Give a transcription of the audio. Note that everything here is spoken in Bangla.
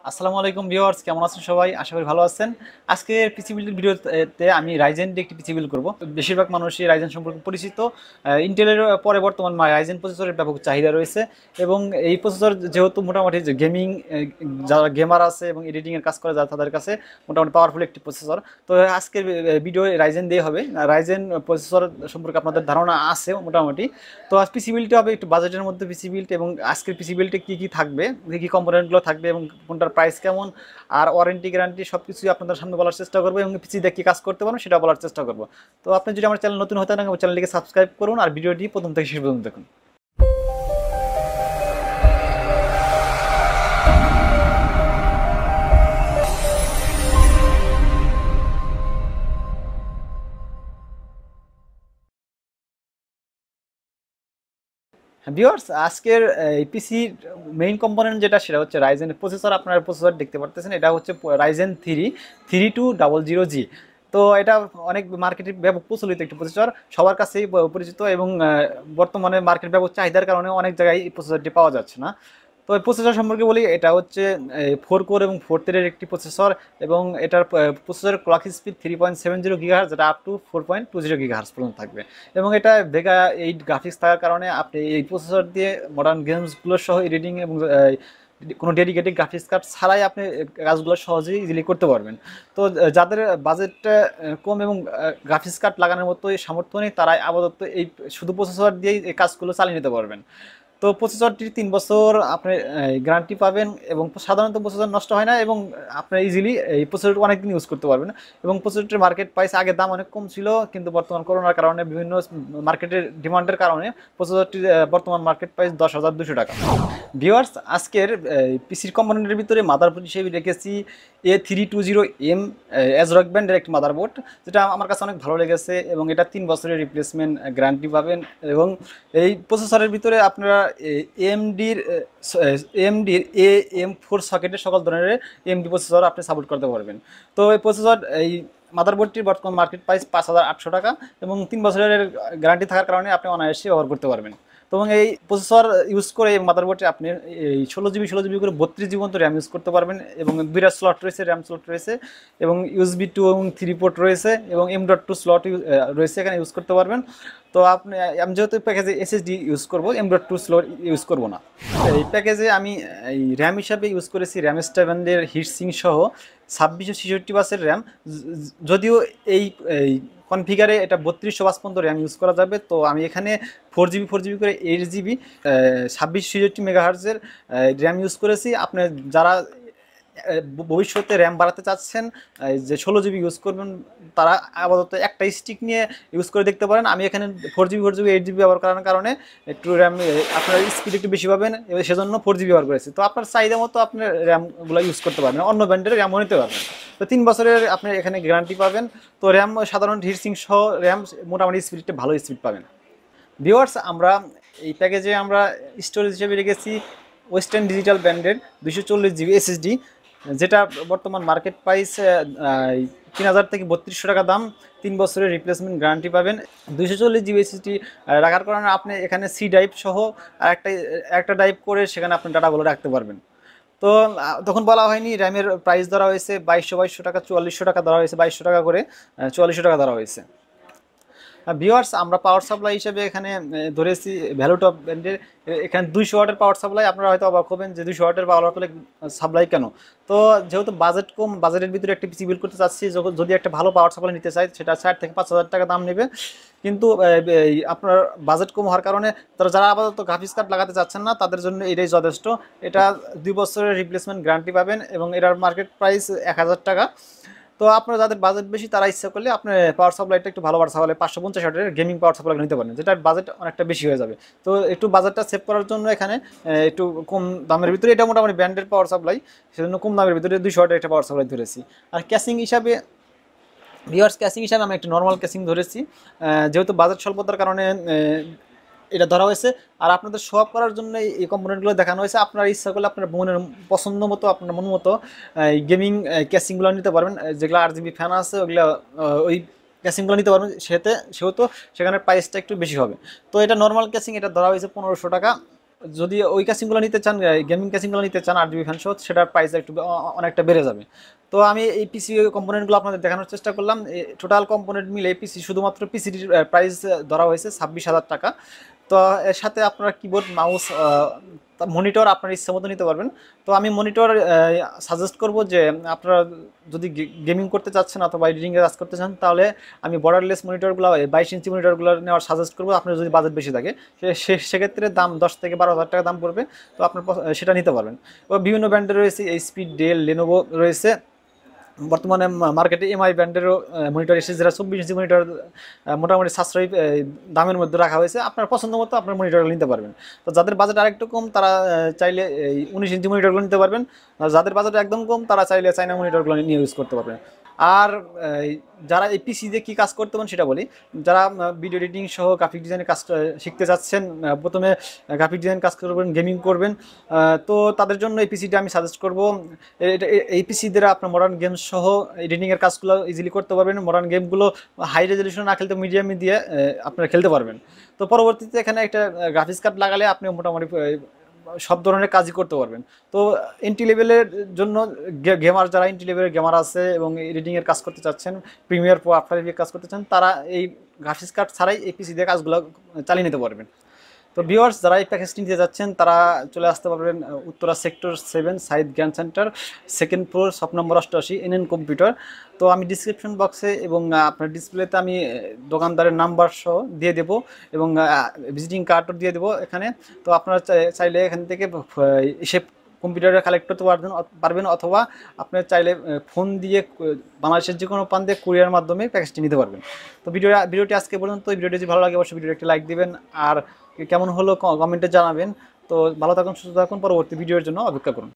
আসসালামু আলাইকুম ভিউয়ার্স, কেমন আছেন সবাই? আশা করি ভালো আছেন। আজকের পিসি বিল্ডের ভিডিওতে আমি রাইজেন দিয়ে একটি পিসি বিল্ড করব। বেশিরভাগ মানুষই রাইজেন সম্পর্কে পরিচিত। ইন্টেলের পরে বর্তমান রাইজেন প্রসেসরের ব্যাপক চাহিদা রয়েছে এবং এই প্রসেসর যেহেতু মোটামুটি যে গেমিং যারা গেমার আছে এবং এডিটিংয়ের কাজ করে যারা তাদের কাছে মোটামুটি পাওয়ারফুল একটি প্রসেসর। তো আজকের ভিডিও রাইজেন দিয়ে হবে। রাইজেন প্রসেসর সম্পর্কে আপনাদের ধারণা আছে মোটামুটি। তো আজ পিসি বিল্ডটা হবে একটু বাজেটের মধ্যে পিসি বিল্ড, এবং আজকের পিসি বিল্ডে কী কী থাকবে, কী কী কম্পোনেন্টগুলো থাকবে এবং কোনটার প্রাইস কেমন, আর ওয়ারেন্টি গ্যারান্টি সব কিছুই আপনাদের সামনে বলার চেষ্টা করবো এবং পিসি দিয়ে কী কাজ করতে পারবো সেটা বলার চেষ্টা করবো। তো আপনি যদি আমার চ্যানেল নতুন হতে থাকেন চ্যানেলটিকে সাবস্ক্রাইব করুন আর ভিডিওটি প্রথম থেকে শেষ পর্যন্ত দেখুন। ভিউয়ার্স, আজকের এই পিসির মেইন কম্পোনেন্ট যেটা সেটা হচ্ছে রাইজেনের প্রসেসর। আপনারা প্রসেসর দেখতে পারতেছেন, এটা হচ্ছে রাইজেন 3200G। তো এটা অনেক মার্কেটে ব্যাপক প্রচলিত একটি প্রসেসর, সবার কাছেই পরিচিত এবং বর্তমানে মার্কেট ব্যাপক চাহিদার কারণে অনেক জায়গায় এই প্রসেসরটি পাওয়া যাচ্ছে না। তো এই প্রসেসর সম্পর্কে বলি, এটা হচ্ছে 4 কোর এবং 4 থ্রেডের একটি প্রসেসর এবং এটার প্রসেসরের ক্লক স্পিড 3.70 GHz, যেটা আপ টু 4.20 GHz পর্যন্ত থাকবে। এবং এটা ভেগা 8 গ্রাফিক্স থাকার কারণে আপনি এই প্রসেসর দিয়ে মডার্ন গেমসগুলো সহ এডিটিং এবং কোনো ডেডিকেটেড গ্রাফিক্স কার্ড ছাড়াই আপনি কাজগুলো সহজেই ইজিলি করতে পারবেন। তো যাদের বাজেটটা কম এবং গ্রাফিক্স কার্ড লাগানোর মতো সামর্থ্য নেই, তারাই আপাতত এই শুধু প্রসেসর দিয়েই এই কাজগুলো চালিয়ে নিতে পারবেন। তো প্রসেসরটির 3 বছর আপনি গ্যারান্টি পাবেন এবং সাধারণত প্রসেসর নষ্ট হয় না এবং আপনার ইজিলি এই প্রসেসরটি অনেকদিন ইউজ করতে পারবেন। এবং প্রসেসরটির মার্কেট প্রাইস আগে দাম অনেক কম ছিল, কিন্তু বর্তমান করোনার কারণে বিভিন্ন মার্কেটের ডিমান্ডের কারণে প্রসেসরটির বর্তমান মার্কেট প্রাইস 10,200 টাকা। ভিউয়ার্স, আজকের পিসির কম্পোনেন্টের ভিতরে মাদারবোর্ড হিসেবে রেখেছি A320M অ্যাজরক ব্র্যান্ডের একটি মাদারবোর্ড, যেটা আমার কাছে অনেক ভালো লেগেছে এবং এটা 3 বছরের রিপ্লেসমেন্ট গ্যারান্টি পাবেন। এবং এই প্রসেসরের ভিতরে আপনারা এএমডির AM4 সকেটের সকল ধরনের এএমডি প্রসেসর আপনি সাপোর্ট করতে পারবেন। তো এই প্রসেসর এই মাদারবোর্ডটির বর্তমান মার্কেট প্রাইস 5,800 টাকা এবং 3 বছরের গ্যারান্টি থাকার কারণে আপনি অনায়াসে ব্যবহার করতে পারবেন। তো এবং এই প্রসেসর ইউজ করে এই মাদারবোর্ডে আপনি এই 16GB করে 32GB পর্যন্ত র্যাম ইউজ করতে পারবেন এবং 2টা স্লট রয়েছে, র্যাম স্লট রয়েছে এবং USB 2 এবং 3 পোর্ট রয়েছে এবং M.2 স্লট রয়েছে, এখানে ইউজ করতে পারবেন। তো আপনি আমি যেহেতু প্যাকেজে SSD ইউজ করবো, M.2 স্লট ইউজ করবো না। এই প্যাকেজে আমি এই র্যাম হিসাবে ইউজ করেছি র্যামেস্টা ব্র্যান্ডের হিটসিং সহ 2666 বাসের র্যাম। যদিও এই কনফিগারে এটা 3205 পর্যন্ত র্যাম ইউজ করা যাবে। তো আমি এখানে 4GB করে 8GB 2666 মেগাহার্জের র্যাম ইউজ করেছি। আপনি যারা ভবিষ্যতে র্যাম বাড়াতে চাচ্ছেন, যে 16GB ইউজ করবেন, তারা আপাতত একটা স্টিক নিয়ে ইউজ করে দেখতে পারেন। আমি এখানে 4GB 8GB ব্যবহার করার কারণে একটু র্যাম আপনার স্পিড একটু বেশি পাবেন এবং সেজন্য 4GB ব্যবহার করেছি। তো আপনার চাহিদা মতো আপনি র্যামগুলো ইউজ করতে পারবেন, অন্য ব্র্যান্ডের র্যামও নিতে পারবেন। তো 3 বছরের আপনি এখানে গ্যারান্টি পাবেন। তো র্যাম সাধারণ হিটসিং সহ র্যাম মোটামুটি স্পিডটা ভালো স্পিড পাবেন। ভিউয়ার্স, আমরা এই প্যাকেজে আমরা স্টোরেজ হিসেবে রেখেছি ওয়েস্টার্ন ডিজিটাল ব্র্যান্ডের 240GB SSD, যেটা বর্তমান মার্কেট প্রাইস 3,000 থেকে 3200 টাকা দাম। 3 বছরের রিপ্লেসমেন্ট গ্যারান্টি পাবেন। 240GB SSD রাখার কারণে আপনি এখানে সি ড্রাইভ সহ আর একটা ড্রাইভ করে সেখানে আপনি ডাটাগুলো রাখতে পারবেন। তো তখন বলা হয়নি র্যামের প্রাইস ধরা হয়েছে 2200 টাকা, 4400 টাকা ধরা হয়েছে, 2200 টাকা করে 4400 টাকা ধরা হয়েছে। ভিউয়ার্স, আমরা পাওয়ার সাপ্লাই হিসেবে এখানে ধরেছি ভ্যালুটপ ব্র্যান্ডের। এখানে 200 ওয়াটের পাওয়ার সাপ্লাই। আপনারা হয়তো অবাক হবেন যে 200 ওয়াটের পাওয়ার সাপ্লাই কেন। তো যেহেতু বাজেট কম, বাজেটের ভিতরে একটা পিসি বিল্ড করতে চাচ্ছি, যদি একটা ভালো পাওয়ার সাপ্লাই নিতে চাই সেটা 4 থেকে 5,000 টাকা দাম নেবে। কিন্তু আপনার বাজেট কম হওয়ার কারণে যারা আপাতত গ্রাফিক্স কার্ড লাগাতে চাচ্ছেন না, তাদের জন্য এটাই যথেষ্ট। এটা 2 বছরের রিপ্লেসমেন্ট গ্যারান্টি পাবেন এবং এটার মার্কেট প্রাইস 1,000 টাকা। তো আপনারা যাদের বাজেট বেশি তারা ইচ্ছা করলে আপনার পাওয়ার সাপ্লাইটা একটু ভালো পাওয়ার সাপ্লাই 550 ওয়াটের গেমিং পাওয়ার সাপ্লাই নিতে পারেন, যেটার বাজেট অনেকটা বেশি হয়ে যাবে। তো একটু বাজেটটা সেভ করার জন্য এখানে একটু কম দামের ভিতরে, এটা মোটামুটি ব্র্যান্ডের পাওয়ার সাপ্লাই, সেজন্য কম দামের ভিতরে 200 ওয়াটের একটা পাওয়ার সাপ্লাই ধরেছি। আর ক্যাসিং হিসাবে ভিউয়ার্স, ক্যাসিং হিসাবে আমি একটা নর্মাল ক্যাসিং ধরেছি, যেহেতু বাজেট স্বল্পতার কারণে এটা ধরা হয়েছে। আর আপনাদের শো আপ করার জন্য এই কম্পোনেন্টগুলো দেখানো হয়েছে। আপনার ইচ্ছা করলে আপনার মনের পছন্দ মতো, আপনার মন মতো গেমিং ক্যাসিংগুলো নিতে পারবেন। যেগুলো RGB ফ্যান আছে ওগুলো ওই ক্যাসিংগুলো নিতে পারবেন, সেহেতু সেখানে প্রাইসটা একটু বেশি হবে। তো এটা নর্মাল ক্যাসিং, এটা ধরা হয়েছে 1500 টাকা। যদি ওই ক্যাসিংগুলো নিতে চান, গেমিং ক্যাসিংগুলো নিতে চান 8 জিবি ফ্যান সহ, সেটার প্রাইস একটু অনেকটা বেড়ে যাবে। তো আমি এই পিসি কম্পোনেন্টগুলো আপনাদের দেখানোর চেষ্টা করলাম। টোটাল কম্পোনেন্ট মিলে পিসি, শুধুমাত্র পিসির প্রাইস ধরা হয়েছে 26,000 টাকা। তো এর সাথে আপনার কিবোর্ড, মাউস, মনিটর আপনার ইচ্ছা মতো নিতে পারবেন। তো আমি মনিটর সাজেস্ট করব যে আপনারা যদি গেমিং করতে চাচ্ছেন অথবা এডিটিংয়ে কাজ করতে চান, তাহলে আমি বর্ডারলেস মনিটরগুলো, 22 ইঞ্চি মনিটরগুলো নেওয়ার সাজেস্ট করবো। আপনার যদি বাজেট বেশি থাকে, সেক্ষেত্রে দাম 10 থেকে 12,000 টাকা দাম পড়বে। তো আপনার সেটা নিতে পারবেন। এবং বিভিন্ন ব্র্যান্ডের রয়েছে, এইচপি, ডেল, লেনোভো রয়েছে। বর্তমানে মার্কেটে এমআই ব্র্যান্ডেরও মনিটর এসেছে, যেটা 24 ইঞ্চি মনিটর মোটামুটি সাশ্রয়ী দামের মধ্যে রাখা হয়েছে। আপনার পছন্দ মতো আপনার মনিটরগুলো নিতে পারবেন। তো যাদের বাজেট আরেকটু কম, তারা চাইলে এই 19 ইঞ্চি মনিটরগুলো নিতে পারবেন। আর যাদের বাজেট একদম কম, তারা চাইলে চাইনা মনিটরগুলো নিয়ে ইউজ করতে পারবেন। আর যারা এই পিসি দিয়ে কী কাজ করতে পারেন সেটা বলি। যারা ভিডিও এডিটিং সহ গ্রাফিক ডিজাইনের কাজ শিখতে চাচ্ছেন, প্রথমে গ্রাফিক ডিজাইন কাজ করবেন, গেমিং করবেন, তো তাদের জন্য এই পিসিটা আমি সাজেস্ট করব। এই পিসি দ্বারা আপনার মডার্ন গেমস সহ এডিটিংয়ের কাজগুলো ইজিলি করতে পারবেন। মডার্ন গেমগুলো হাই রেজলিউশন না খেলতে মিডিয়ামে দিয়ে আপনারা খেলতে পারবেন। তো পরবর্তীতে এখানে একটা গ্রাফিক্স কার্ড লাগালে আপনি মোটামুটি সব ধরনের কাজই করতে পারবেন। তো এন্ট্রি লেভেলের জন্য গেমার, যারা এন্ট্রি লেভেলের গেমার আছে এবং এডিটিংয়ের কাজ করতে চাচ্ছেন, প্রিমিয়ার প্রো, আফটার এফেক্টস কাজ করতে চান, তারা এই গ্রাফিক্স কার্ড ছাড়াই এই পিসি দিয়ে কাজগুলো চালিয়ে নিতে পারবেন। তো ভিউয়ার্স, যারা এই প্যাকেজটি নিতে যাচ্ছেন, তারা চলে আসতে পারবেন Uttara sector 7, Sayed grand centre, second floor, shop number 88, NN computer. তো আমি ডিসক্রিপশন বক্সে এবং আপনার ডিসপ্লেতে আমি দোকানদারের নাম্বার সহ দিয়ে দেবো এবং ভিজিটিং কার্ডও দিয়ে দেবো এখানে। তো আপনারা চাইলে এখান থেকে এসে কম্পিউটারে কালেক্ট করতে পারবেন, অথবা আপনার চাইলে ফোন দিয়ে বাংলাদেশের যে কোনো প্রান্তে কুরিয়ার মাধ্যমে প্যাকেজটি নিতে পারবেন। তো ভিডিওটি আজকে পর্যন্ত। ভিডিওটি যদি ভালো লাগে অবশ্যই ভিডিওটি একটি লাইক দিবেন, আর কেমন হলো কমেন্টে জানাবেন। তো ভালো থাকুন, সুস্থ থাকুন, পরবর্তী ভিডিওর জন্য অপেক্ষা করুন।